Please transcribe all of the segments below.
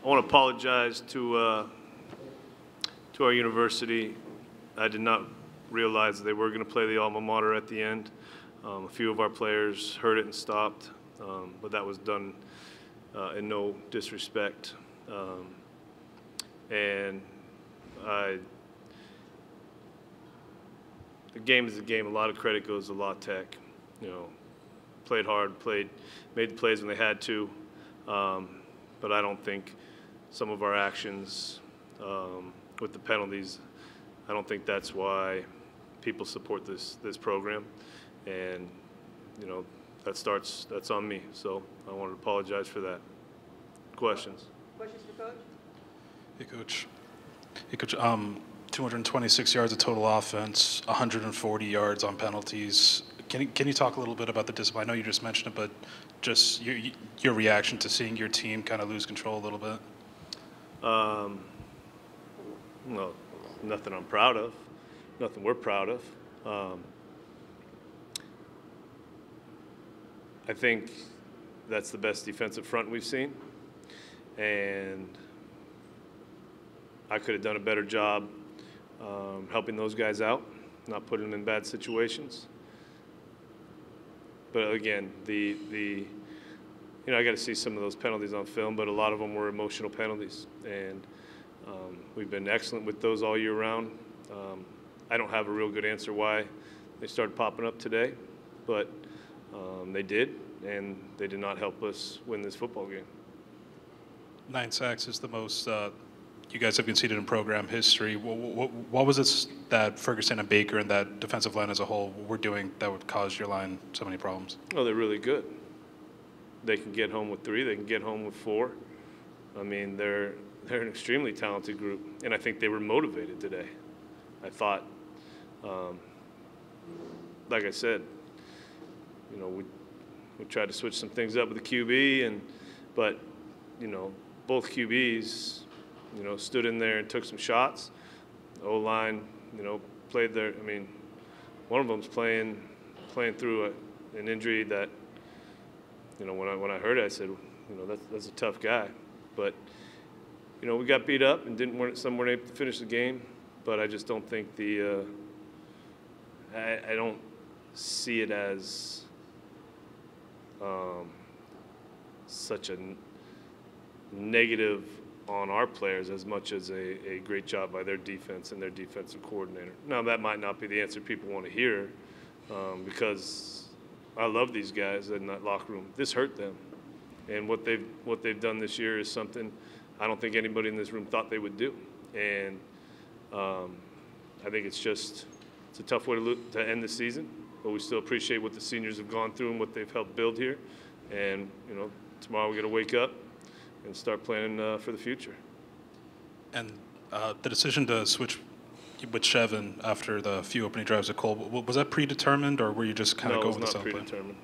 I want to apologize to our university. I did not realize they were going to play the alma mater at the end. A few of our players heard it and stopped, but that was done in no disrespect. And the game is a game. A lot of credit goes to La Tech. You know, played hard, made the plays when they had to. But I don't think some of our actions with the penalties, I don't think that's why people support this program. And, you know, that's on me. So I want to apologize for that. Questions? Questions for Coach? Hey, Coach. Hey, Coach. 226 yards of total offense, 140 yards on penalties. Can you talk a little bit about the discipline? I know you just mentioned it, but just your reaction to seeing your team kind of lose control a little bit. Well, nothing I'm proud of, nothing we're proud of. I think that's the best defensive front we've seen, and I could have done a better job helping those guys out, not putting them in bad situations. But again, you know, I got to see some of those penalties on film, but a lot of them were emotional penalties, and we've been excellent with those all year round. I don't have a real good answer why they started popping up today, but they did, and they did not help us win this football game. 9 sacks is the most you guys have conceded in program history. What was it that Ferguson and Baker and that defensive line as a whole were doing that would cause your line so many problems? Oh, they're really good. They can get home with 3. They can get home with 4. I mean, they're an extremely talented group, and I think they were motivated today. I thought, like I said, you know, we tried to switch some things up with the QB, but you know, both QBs, you know, stood in there and took some shots. The O-line, you know, played their. I mean, one of them's playing through an injury that, you know, when I heard it, I said, you know, that's a tough guy. But, you know, we got beat up and some weren't able to finish the game. But I just don't think I don't see it as such a negative on our players as much as a great job by their defense and their defensive coordinator. Now, that might not be the answer people want to hear because I love these guys in that locker room. This hurt them. And what they've done this year is something I don't think anybody in this room thought they would do. And I think it's a tough way to end the season, but we still appreciate what the seniors have gone through and what they've helped build here. And, you know, tomorrow we got to wake up and start planning for the future. And the decision to switch with Chevin after the few opening drives at Cole, was that predetermined, or were you just kind of going with the No, it was not predetermined.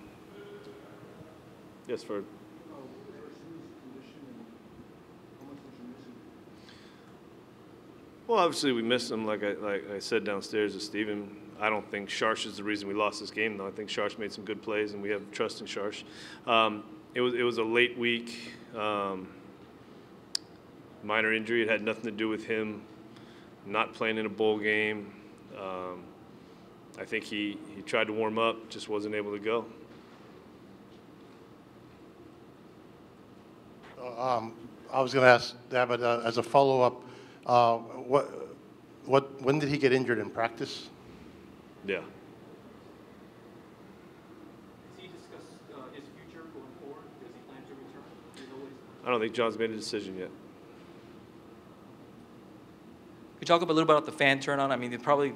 Yes, Ferd. Well, obviously we missed him, like I said downstairs to Steven. I don't think Sharsh is the reason we lost this game, though. I think Sharsh made some good plays, and we have trust in Sharsh. It was a late week, minor injury. It had nothing to do with him not playing in a bowl game. I think he tried to warm up, just wasn't able to go. I was going to ask David as a follow-up. When did he get injured in practice? Yeah. Has he discussed his future going forward? Does he plan to return? I don't think John's made a decision yet. Could you talk a little bit about the fan turnout? I mean, probably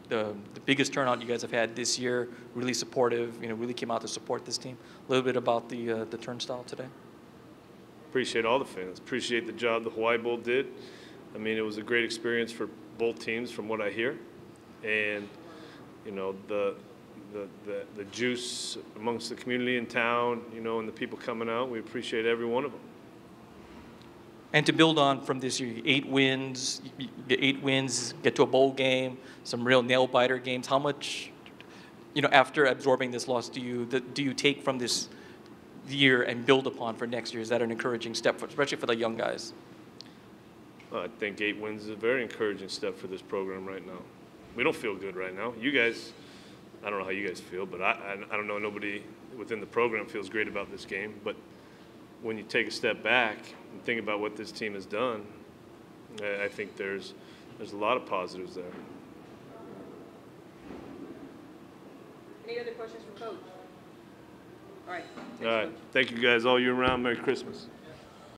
the biggest turnout you guys have had this year, really supportive, you know, really came out to support this team. A little bit about the turnstile today. Appreciate all the fans. Appreciate the job the Hawaii Bowl did. I mean, it was a great experience for both teams from what I hear. And, you know, the juice amongst the community in town, you know, and the people coming out, we appreciate every one of them. And to build on from this year, 8 wins, you get 8 wins, get to a bowl game, some real nail-biter games. How much, you know, after absorbing this loss, do you take from this year and build upon for next year? Is that an encouraging step, especially for the young guys? I think 8 wins is a very encouraging step for this program right now. We don't feel good right now. You guys, I don't know how you guys feel, but I don't know, nobody within the program feels great about this game. But when you take a step back and think about what this team has done, I think there's a lot of positives there. Any other questions for Coach? All right. All right. Thank you guys all year round. Merry Christmas.